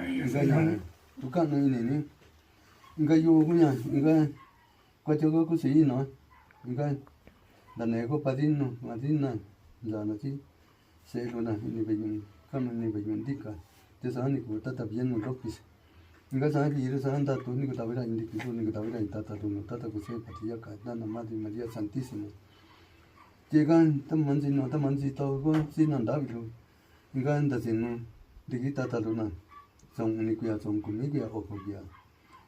inga ya tukan no ini inga yo kunya inga kwacho ko si no inga dane ko padino madina lana ti se luna ini benyun kama ni benyun dika te sani ko tata bien no ropis inga sa bi ira sa anda to ni ko tawira indi ki ni ko tawira tata to no tata ko se patiya ka dana madre maria santísima llegan tamanzi to ko sinan davido inga anda sino digi tata luna son ni kuya son kumigia o kuya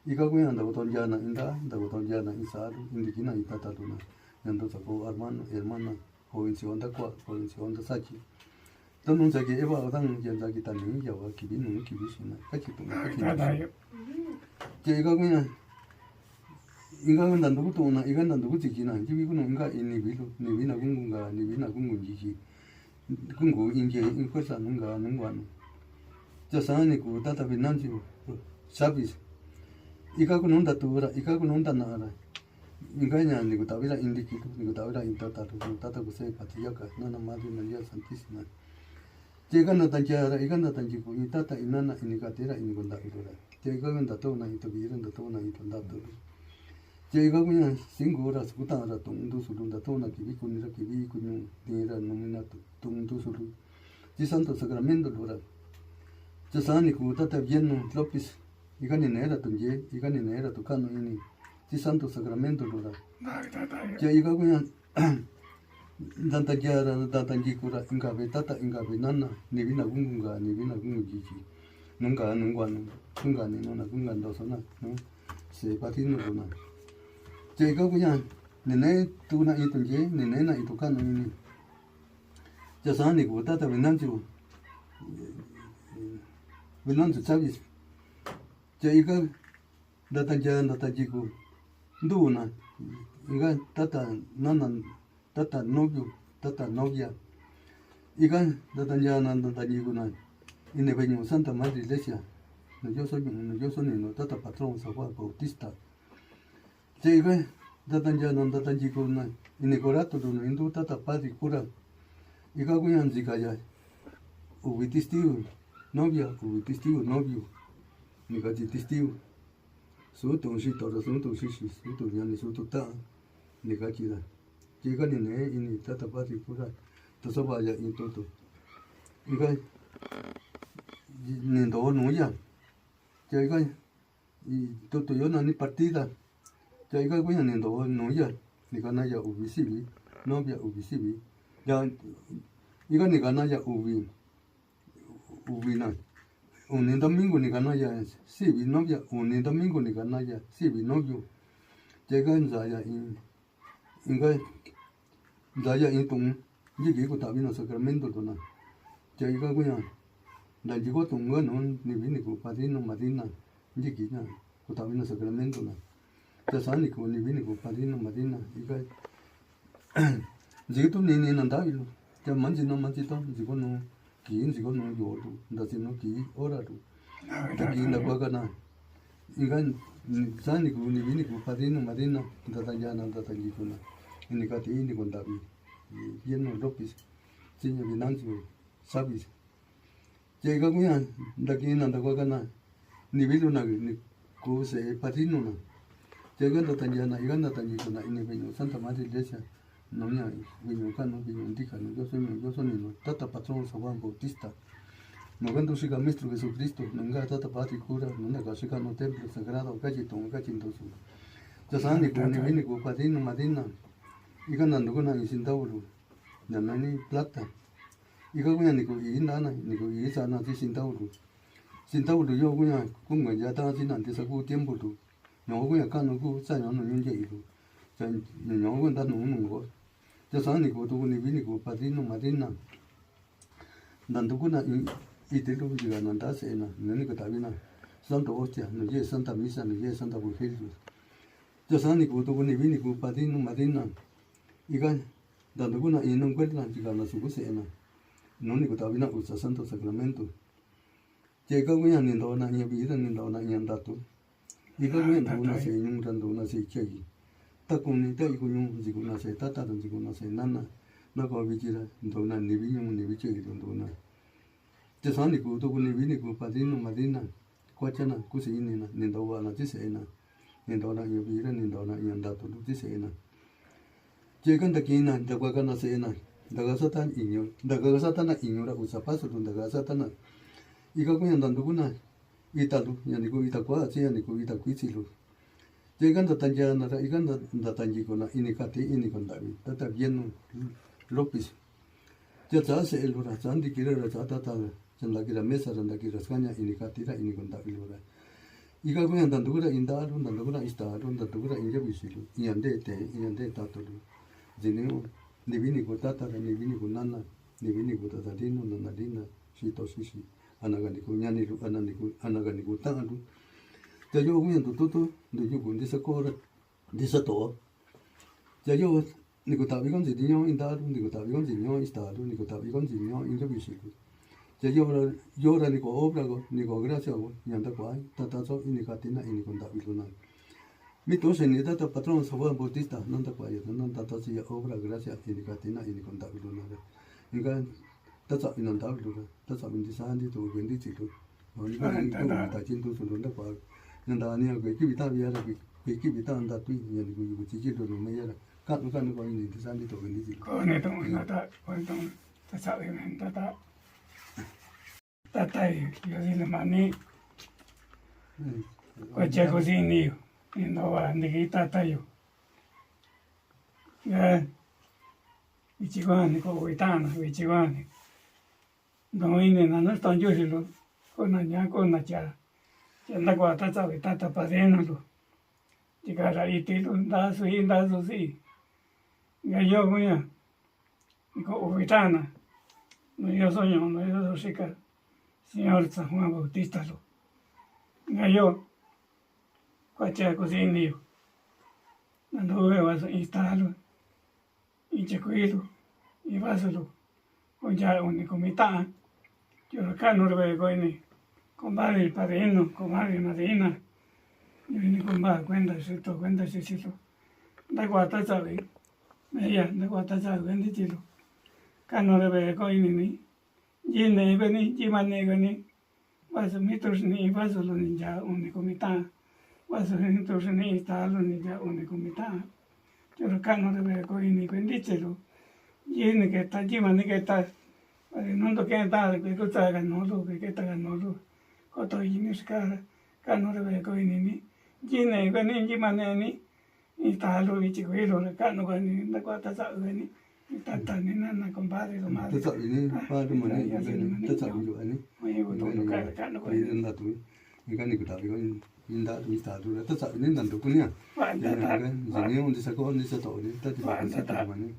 iga kuya anda boton jana inda anda boton jana isaru indi kina itata luna yando sako hermana jovención da kwa jovención da sachi tonon saki eva odang yanda kita ni ya wa kibi nu kibi sina kachi to kachi je iga kuya inga ndan du to na iga ndan du tikina jibi kuno inga ini bilu ni bina gungunga ni bina gungunji kungu inge inkosa nunga nungwan jasani ku tata binanji sabis ika ku nunda tura ika ku nunda nara inga nya ni ku tawira indiki ni ku tawira intata tata ku se patiya ka nana madre maria santísima llega na tanjara ika na tanji ku intata inana inikatera inigonda idora llega nda to na ito biran da to na ito nda to llega ku nya singura sutara tundu sulunda to na kibi ku nira kibi ku nu tira nomina tundu sulu di santo sacramento lora jasani ku tata vieno lopis igani nera tunje igani nera tukano ini di santo sacramento lora ya iga kuya danta jara danta jikura inga be tata inga be nana ni bina gungunga ni bina gungunji nunga nunga ni nona gunga ndosona no se patino lona ya iga kuya nene tuna itunje nene na itukano ini jasani ku tata binanju binanju sabis ja iga data jiku nduna iga tata nana tata novia iga data nana jiku na ine beño Santa Madre Iglesia no yo soy no tata patrón San Juan Bautista ja iga data jiku na ine corato no indu tata padre cura iga kuyan zikaya ubi testigo novia ubi testigo novio ni kaji testigo su to shi to su to shi su to yani su to ta ni kaji da llega ni ne ini tata padre cura to so vaya in toto iga ni do no ya llega y toto yo no ni partida llega kuyan ni do no ya ni kana ya ubi sibi novia ubi sibi ya iga ni gana ya ubi na un domingo ni gana ya sibi novia un domingo ni gana ya sibi novio llega en zaya inga zaya in tung yigi ko tabi no sacramento dona llega kuya la llegó tunga no ni vini ko padrino madrina yigi na ko tabi no sacramento na tasani ko ni vini ko padrino madrina iga 지금 또 내내 난다 이로 저 만지는 만지도 지고는 긴 지고는 요도 nda지는 기 오라도 기 나고가나 이건 산이 구니 비니 구 파디는 마디나 다다야나 다다기구나 이니까 이니 건다비 얘는 로피스 진여 비난주 사비스 제가 그냥 nda기 난다고가나 니빌로나 니 고세 파디노나 제가 다다야나 이건 다다기구나 이니 베뇨 산타 마디 iglesia no me vino acá no vino indica no yo soy no tata patrón San Juan Bautista no cuando siga maestro Jesucristo nunca tata patri cura no nega siga no templo sagrado calle ton calle entonces ya saben que ni viene con padrino madrina y ganando con la sindauro ya no hay plata y que voy a ni con y nada ni con y esa no tiene sindauro yo voy a con ya está sin antes saco tiempo tú no voy a acá no go sa no no yo 자 영어는 다 너무 거. 저 사람이 고도 니비니 고 padrino madrina. 난도구나 이들도 지가 난다 세나. 너는 그 답이나. Santa Hostia, no ye Santa Misa, no ye Santa Evangelio. 저 사람이 고도 니비니 고 padrino madrina. 이간 난도구나 이는 걸랑 지가 나서고 세나. 너는 그 답이나 우사 Santo Sacramento. 제가 그냥 nindo나 예비는 nindo나 yan다도. 이거 그냥 도나 세 용단 도나 세 책이. takuni ta ikunu jikuna se tata don jikuna se nana na ko bijira dona nibi nyum nibi che don dona จะสอนนี่กูตัวกูนี่วินี่กูปาดินมาดินนะกว่าจะนะกูสินี่นะนินดาวนะที่เสนะนินดาวนะอยู่บีระนินดาวนะยันดาวตัวที่เสนะเจกันตะกี้นะตะกว่ากันนะเสนะตะกะสัตน์อิงอยู่ตะกะสัตน์อิงอยู่ละอุสภาสุดตะกะสัตน์อีกก็ยันดันดูกูนะอีตาลูยันนี่กูอีตากว่าเสียนี่กูอีตากุยสิลูเจกันตะตันจานะอีกันตะตันจีกูนะอินิคาติอินิคนดาวิตะตะเบียนโลปิสจะจ้าเสลูระจันดิกิระระจ้าตาตาจันลากิระเมสารันดากิระสกัญญาอินิคาติระอินิคนดาวิลูระอีกก็ยันดันดูกูนะอินดาลุนดันดูกูนะอิสตาลุนดันดูกูนะอินจาบิสิลูยันเดเตยันเดตาตุลูจินิโอนิวินิกูตาตาระนิวินิกูนันนะนิวินิกูตาตาดินุนันนาดินะชิโตชิชิanaganiku nyani lu anaganiku tangalu jayo uyan tutu do yugo ndisa kora ndisa to jayo niku tabi gon zinyo indalu niku tabi gon zinyo istalu niku tabi gon zinyo injo bisiku jayo yora niku obra go niku gracia go nyanda kwai tata so inikatina inikon tabi luna mito seni tata patron soba bautista nanda kwai nanda tata si obra gracia inikatina inikon tabi luna inga tata inon tabi luna tata bindi sandi to bindi chilu oni ga ni to ta chin to sun da kwa nanda ani ga ki bita biya ra ki bita anda tu ni ni gu chi chi do no me ya ka no ko ni sandi to bindi chilu ko ne to na ta ko to ta sa be men ta tai yo di le mani ko che così ni no va ni ki ta yo ya ichigani ko uitana ichigani no ine na no sto yo lo con na nya con na cha la kwa ta sa ta pa de no lo llegara y te lo da su sí ya yo voy a ko uitana no yo soy no yo soy ka Signor San Juan Bautista lo ya yo qua c'è così in io non doveva installarlo in c'è quello in vasolo con già un comità io acá non doveva coi compadre il padrino compadre madrina io ne compadre cuenta se da qua ta sa lì meia da qua ta sa quindi ci lo ca non doveva coi ni ne veni ci manne veni vaso mitos ni vasolo ni già un comità vaso mitos ni installarlo ni già un comità io acá non doveva coi ni quindi ce lo viene che sta ci manne che sta non do che sta che cosa ganolo che sta ganolo koto ini sekarang kan ora ve ko ini jine ko ni jimane ni instalo ni chico lo kan ko ni da ko ta sa ni tata ni na compadre lo madre ta sa ini pa do mane ta sa ju ani mai ko to kan ko ni na tu ni kan ni ko ta ko inda tu sta tu ta sa ni nan do ku ni ya ni on di sa ko ni sa to ni ta ti ba sa ta mane